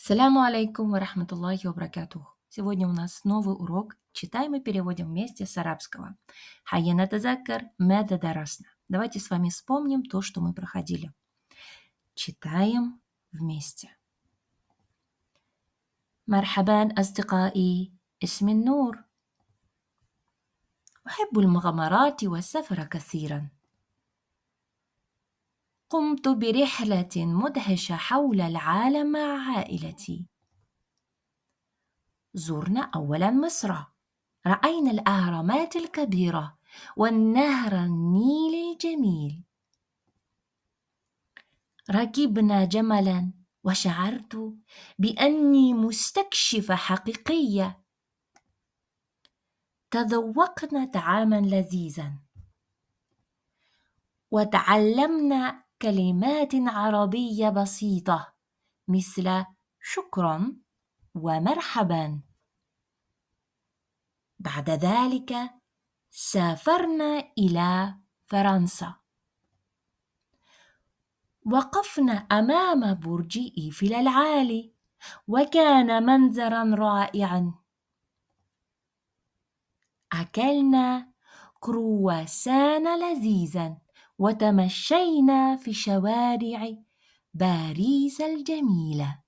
Саляму алейкум ва рахматуллахи ва баракатух. Сегодня у нас новый урок. Читаем и переводим вместе с арабского. Хайя натазаккар мада дарасна. Давайте с вами вспомним то, что мы проходили. Читаем вместе. مرحبا أصدقائي، اسمي النور. أحب المغامرات والسفر كثيرا. قمت برحلة مدهشة حول العالم مع عائلتي. زرنا أولا مصر. رأينا الأهرامات الكبيرة والنهر النيل الجميل. ركبنا جملا وشعرت بأني مستكشفة حقيقية. تذوقنا طعاما لذيذا وتعلمنا كلمات عربية بسيطة مثل شكرا ومرحبا. بعد ذلك سافرنا إلى فرنسا. وقفنا أمام برج إيفل العالي وكان منظرا رائعا. أكلنا كرواسان لذيذا وتمشينا في شوارع باريس الجميلة.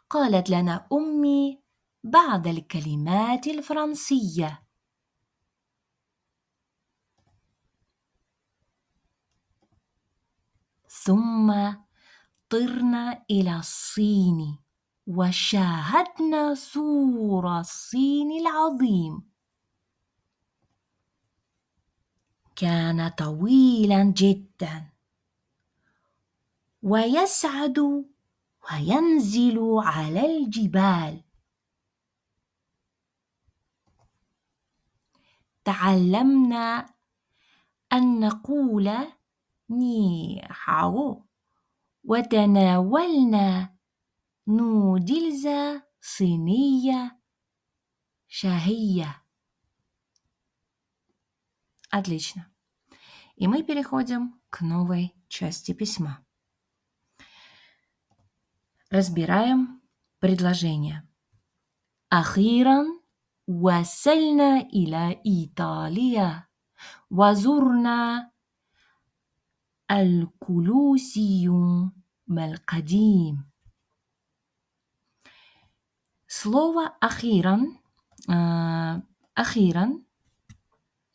قالت لنا أمي بعض الكلمات الفرنسية. ثم طرنا إلى الصين وشاهدنا سور الصين العظيم. كان طويلا جدا ويصعد وينزل على الجبال. تعلمنا أن نقول ني هاو وتناولنا نودلز صينية شهية. Отлично. И мы переходим к новой части письма. Разбираем предложение. أخيرا وصلنا إلى إيطاليا وزرنا الكولوسيوم القديم. Слово أخيرا. أخيرا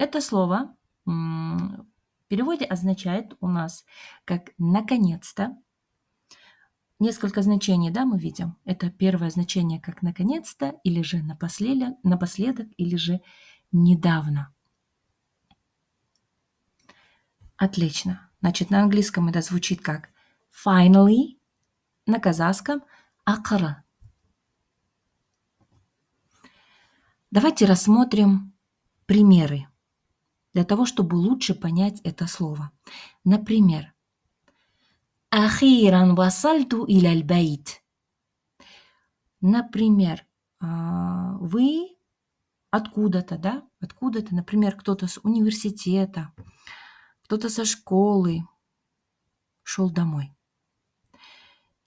это слово в переводе означает у нас как наконец-то. Несколько значений, да, мы видим. Это первое значение как наконец-то, или же напоследок, или же недавно. Отлично. Значит, на английском это звучит как finally, на казахском акра. Давайте рассмотрим примеры для того, чтобы лучше понять это слово. Например, أخيرا وصلت إلى البيت. Например, вы откуда-то, да? Откуда-то, например, кто-то с университета, кто-то со школы шел домой.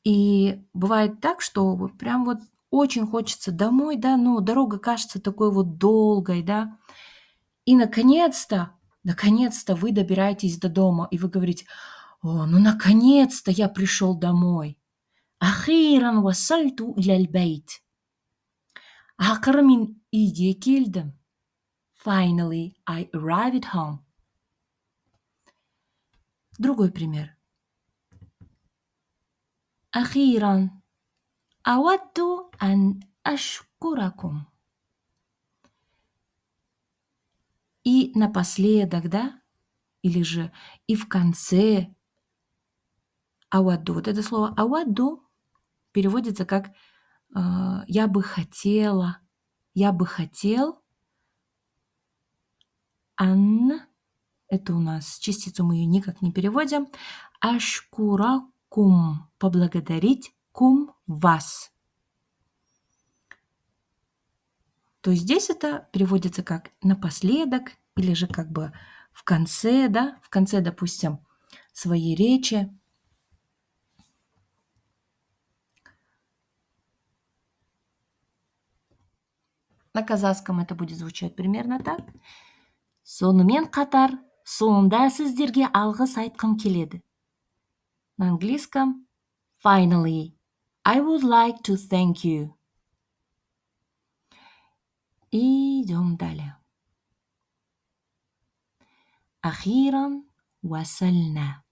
И бывает так, что вот прям вот очень хочется домой, да, но дорога кажется такой вот долгой, да. И наконец-то вы добираетесь до дома, и вы говорите: «О, ну наконец-то я пришел домой». أخيرا وصلت إلى البيت. ақыры мен үйге келдім. Finally, I arrived home. Другой пример. أخيرا أود أن أشكركم. И напоследок, да, или же и в конце. Ауадду. Вот это слово ауадду переводится как я бы хотела, я бы хотел. Ан, это у нас частицу мы ее никак не переводим. Ашкуракум, поблагодарить, кум, вас. То есть здесь это переводится как напоследок, или же как бы в конце, да, в конце, допустим, своей речи. На казахском это будет звучать примерно так. Сонымен қатар, соңында сіздерге алғыс айтқым келеді. На английском finally, I would like to thank you. Идем далее. Ахиран вассальна.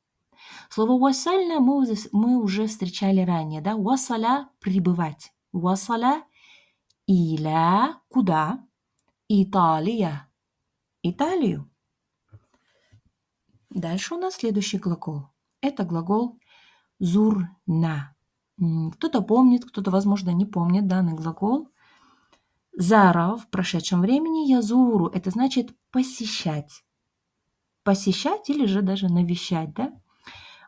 Слово вассальна мы уже встречали ранее, да? Вассаля – прибывать. Вассаля – иля – куда? Италия – Италию. Дальше у нас следующий глагол. Это глагол зурна. Кто-то помнит, кто-то, возможно, не помнит данный глагол. Зара в прошедшем времени, язуру – это значит посещать. Посещать или же даже навещать, да?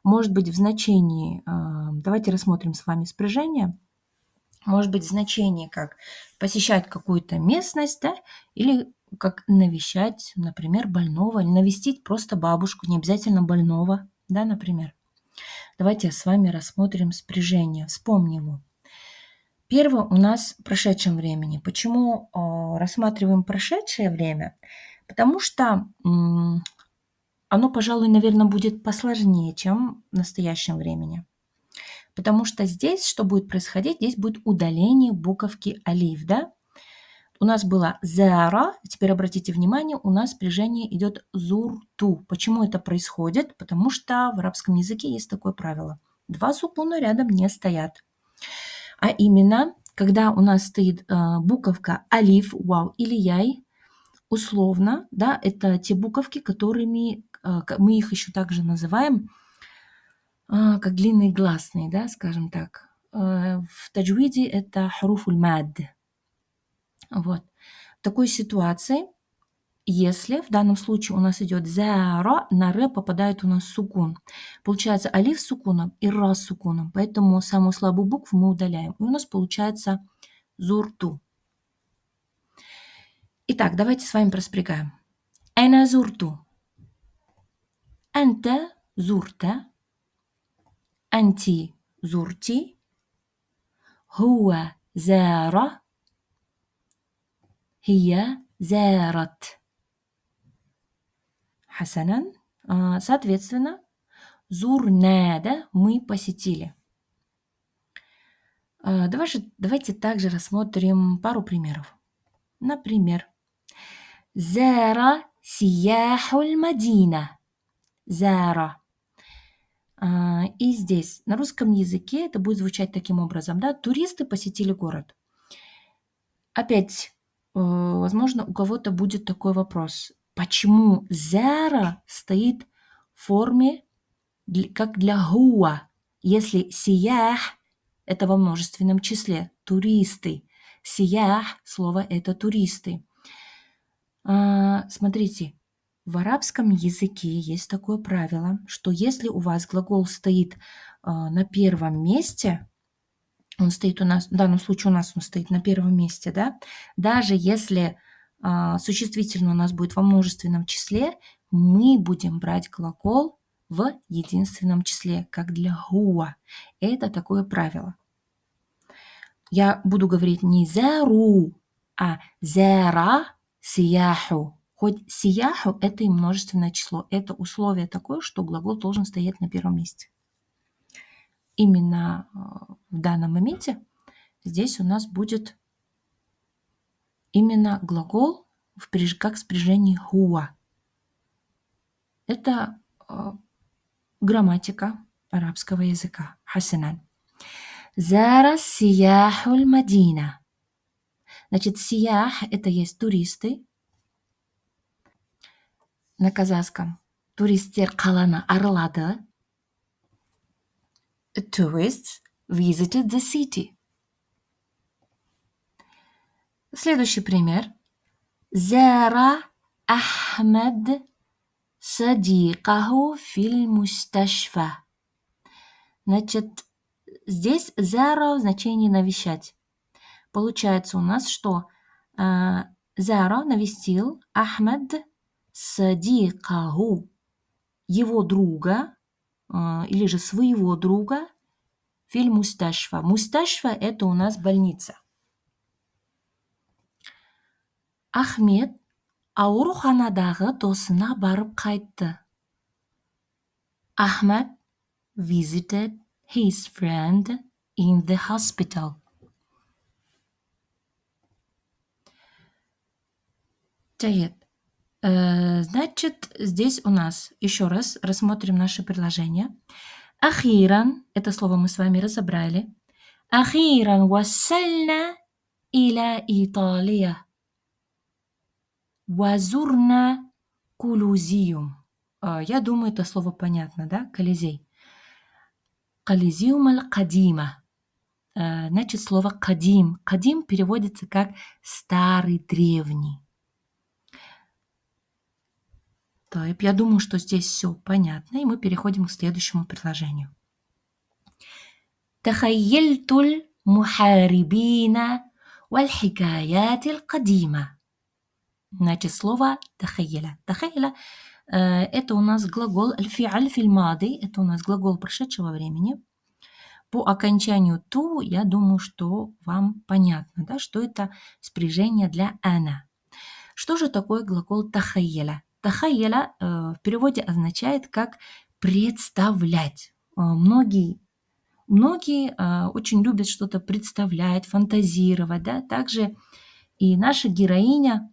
Может быть в значении, давайте рассмотрим с вами спряжение, может быть в значении как посещать какую-то местность, да, или как навещать, например, больного, или навестить просто бабушку, не обязательно больного, да, например. Давайте с вами рассмотрим спряжение, вспомним его. Первое у нас в прошедшем времени. Почему рассматриваем прошедшее время? Потому что оно, пожалуй, наверное, будет посложнее, чем в настоящем времени. Потому что здесь, что будет происходить, здесь будет удаление буковки алиф, да? У нас было зара, теперь обратите внимание, у нас спряжение идет зурту. Почему это происходит? Потому что в арабском языке есть такое правило. Два сукуна рядом не стоят. А именно, когда у нас стоит буковка алиф, вау или яй, условно, да, это те буковки, которыми мы их еще также называем как длинные гласные, да, скажем так. В таджвиде это харуфуль мад. Вот. В такой ситуации, если в данном случае у нас идет зара, на р попадает у нас сукун. Получается алиф с сукуном и ра с сукуном. Поэтому самую слабую букву мы удаляем. И у нас получается зурту. Итак, давайте с вами проспрягаем. Айна зурту. Анта зурта. Анти зурти. Хуа зара. هي زارت. حسنا. Соответственно, зурнада мы посетили. Давайте также рассмотрим пару примеров. Например, зара сияхуль мадина. Зара. И здесь на русском языке это будет звучать таким образом, да? Туристы посетили город. Опять возможно, у кого-то будет такой вопрос. Почему зара стоит в форме как для гуа, если сиях – это во множественном числе, туристы. Сиях – слово это туристы. Смотрите, в арабском языке есть такое правило, что если у вас глагол стоит на первом месте, он стоит у нас, в данном случае у нас он стоит на первом месте, да, даже если существительное у нас будет во множественном числе, мы будем брать глагол в единственном числе, как для хуа. Это такое правило. Я буду говорить не зару, а зара сияху. Хоть сияху – это и множественное число. Это условие такое, что глагол должен стоять на первом месте. Именно в данном моменте здесь у нас будет именно глагол как спряжение хуа. Это грамматика арабского языка. Хасанан. Зара сияхуль мадина. Значит, сиях – это есть туристы. На казахском туристер қаланы аралады. Tourists visited the city. Следующий пример. Зара Ахмад садикаху фил мусташфа. Значит, здесь зара в значении навещать. Получается у нас, что зара навестил Ахмад садикаху, его друга, или же своего друга, филь мусташфа. Мусташфа – это у нас больница. Ахмед ауруханадағы досына барып қайтты. Ahmed visited his friend in the hospital. Джайед. Значит, здесь у нас еще раз рассмотрим наше предложение. Ахиран, это слово мы с вами разобрали. Ахиран вассальна иля Италия. Вазурна Колизеум. Я думаю, это слово понятно, да? Колизей. Колизеум аль-Кадима. Значит, слово кадим. Кадим переводится как старый, древний. Так, я думаю, что здесь все понятно, и мы переходим к следующему предложению. تخيلت المحاربين والحكايات القديمة. Значит, слово تخيل. تخيل это у нас глагол الفعل في الماضي, это у нас глагол прошедшего времени. По окончанию ту, я думаю, что вам понятно, да, что это спряжение для «ана». Что же такое глагол «тахайяля»? «Тахайяля» в переводе означает как «представлять». Многие очень любят что-то представлять, фантазировать. Да? Также и наша героиня,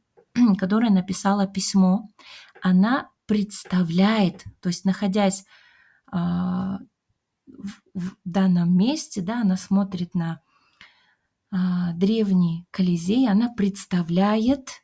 которая написала письмо, она представляет, то есть находясь в данном месте, да, она смотрит на древний Колизей, она представляет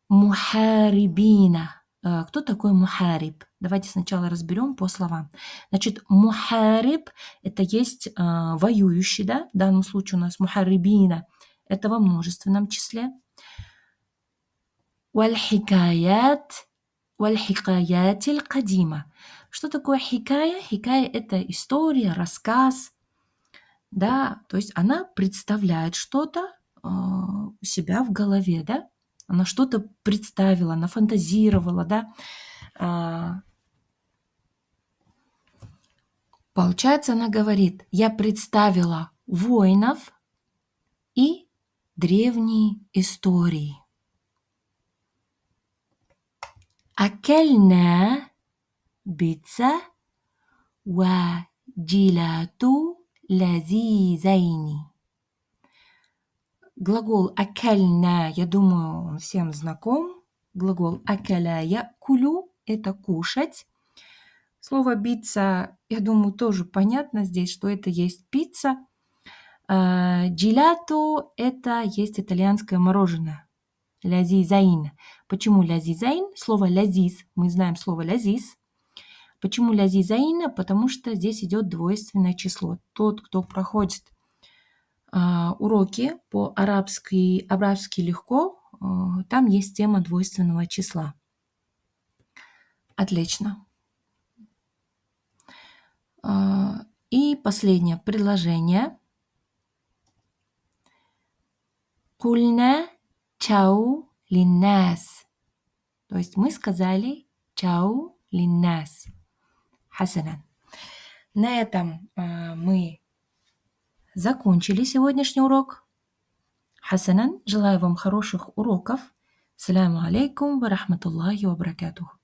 мухарибина. Кто такой мухариб? Давайте сначала разберем по словам. Значит, мухариб – это есть воюющий, да? В данном случае у нас мухарибина – это во множественном числе. Валь-хикаят аль-кадима. Что такое хикая? Хикая – это история, рассказ, да, то есть она представляет что-то у себя в голове, да, она что-то представила, она фантазировала, да. Получается, она говорит, я представила воинов и древние истории. أكلنا بيتزا وجيلاتو لذيذين. Глагол «акальна», я думаю, он всем знаком. Глагол «акаля якулю» – это «кушать». Слово «пицца», я думаю, тоже понятно здесь, что это есть пицца. Джелато – это есть итальянское мороженое. Лязизайн. Почему лязизайн? Слово лязиз. Мы знаем слово лязиз. Почему лязизайн? Потому что здесь идет двойственное число. Тот, кто проходит уроки по арабски легко, там есть тема двойственного числа. Отлично. И последнее предложение. Кульна чау линнас. То есть мы сказали чау линнас. Хасанан. На этом мы закончили сегодняшний урок. Хасанан, желаю вам хороших уроков. Саляму алейкум ва рахматуллахи ва баракатуху.